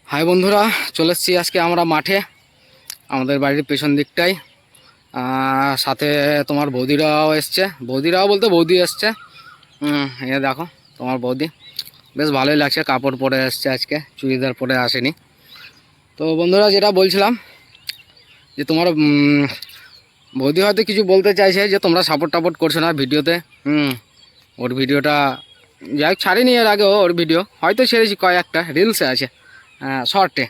High বন্ধুরা, চলে এসেছি আজকে আমরা মাঠে, আমাদের বাড়ির পেছন দিকটায়। সাথে তোমার বৌদিরাও এসছে, বৌদিরাও বলতে বৌদি এসছে। এ দেখো তোমার বৌদি, বেশ ভালোই লাগছে, কাপড় পরে এসছে আজকে, চুড়িদার পরে আসেনি। তো বন্ধুরা, যেটা বলছিলাম যে তোমার বৌদি হয়তো কিছু বলতে চাইছে যে তোমরা সাপোর্ট টাপোর্ট করছো না ভিডিওতে। ওর ভিডিওটা যাই হোক ছাড়িনি, এর আগেও ওর ভিডিও হয়তো ছেড়েছি, কয়েকটা রিলসে আছে, শর্টে।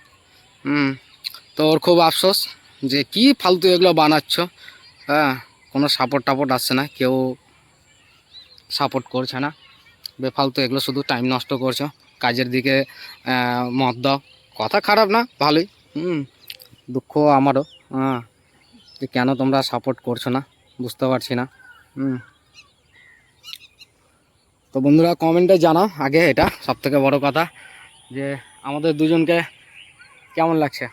তো ওর খুব আফসোস যে কি ফালতু এগুলো বানাচ্ছ, কোনো সাপোর্ট টাপোর্ট আসছে না, কেউ সাপোর্ট করছে না, বেফালতু এগুলো শুধু টাইম নষ্ট করছো, কাজের দিকে মত দাও। কথা খারাপ না, ভালোই। দুঃখ আমারও, যে কেন তোমরা সাপোর্ট করছো না বুঝতে পারছি না। তো বন্ধুরা কমেন্টে জানাও আগে, এটা সবথেকে বড় কথা, যে আমাদের দুজনকে কেমন লাগছে,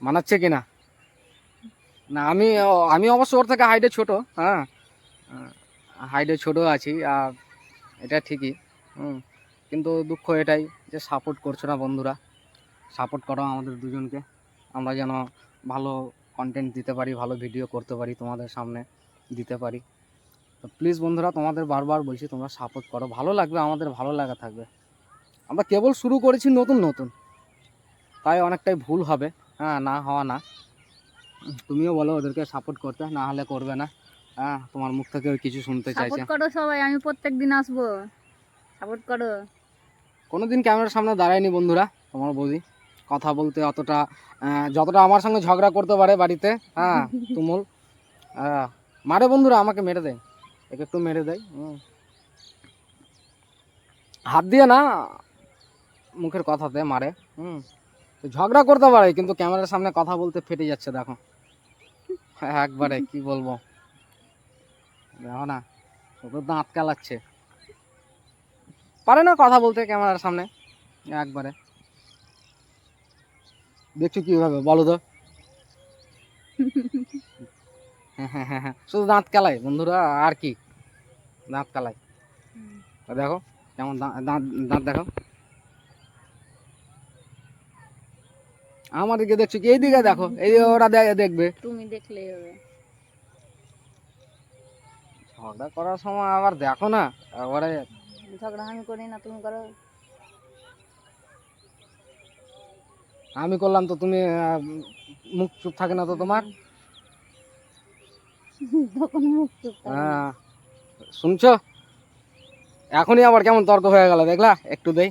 মানাচ্ছে কি না। না আমি আমি অবশ্য ওর থেকে হাইটে ছোট, হাইটে ছোট আছি, আর এটা ঠিকই। কিন্তু দুঃখ এটাই যে সাপোর্ট করছো না বন্ধুরা। সাপোর্ট করো আমাদের দুজনকে, আমরা যেন ভালো কন্টেন্ট দিতে পারি, ভালো ভিডিও করতে পারি, তোমাদের সামনে দিতে পারি। তো প্লিজ বন্ধুরা, তোমাদের বারবার বলছি তোমরা সাপোর্ট করো, ভালো লাগবে, আমাদের ভালো লাগা থাকবে। আমরা কেবল শুরু করেছি নতুন নতুন, তাই অনেকটাই ভুল হবে, না হওয়া না। তুমিও বলো ওদেরকে সাপোর্ট করতে, না হলে করবে না। তোমার মুখ থেকে কিছু শুনতে চাইছে। সাপোর্ট করো সবাই, আমি প্রত্যেকদিন আসবো, সাপোর্ট করো। কোনোদিন ক্যামেরার সামনে দাঁড়ায়নি বন্ধুরা তোমার বৌদি, কথা বলতে অতটা, যতটা আমার সঙ্গে ঝগড়া করতে পারে বাড়িতে, তুমুল মারে বন্ধুরা, আমাকে মেরে দেয়, একটু মেরে দেয়, হাত দিয়ে না, মুখের কথাতে মারে। ঝগড়া করতে পারে, কিন্তু ক্যামেরার সামনে কথা বলতে ফেটে যাচ্ছে, দেখো একবারে কি বলবো, দেখো না, শুধু দাঁত কালাচ্ছে, পারে না কথা বলতে ক্যামেরার সামনে একবারে। দেখছো কিভাবে বলো তো, হ্যাঁ, শুধু দাঁত কালাই বন্ধুরা, আর কি, দাঁত কালাই। দেখো কেমন দাঁত দাঁত দেখো। আমার দিকে দেখছো কি, এই দিকে দেখো, এই ওরা দেখবে, তুমি দেখলেই হবে। ঝগড়া করার সময় আবার দেখো না, একবারে ঝগড়া আমি করি না, তুমি করো। আমি করলাম তো তুমি মুখ চুপ থাকে না তো তোমার, তখন মুখ চুপ থাকে। শুনছো, এখনই আবার কেমন তর্ক হয়ে গেল দেখলা, একটু দেই,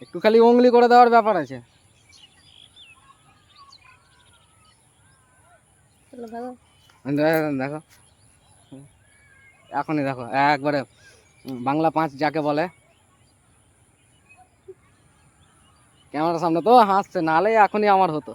একটু খালি উংলি করে দেওয়ার ব্যাপার আছে। দেখো এখনই দেখো একবারে বাংলা 5 যাকে বলে, ক্যামেরার সামনে তো হাসছে, নাহলে এখনই আমার হতো।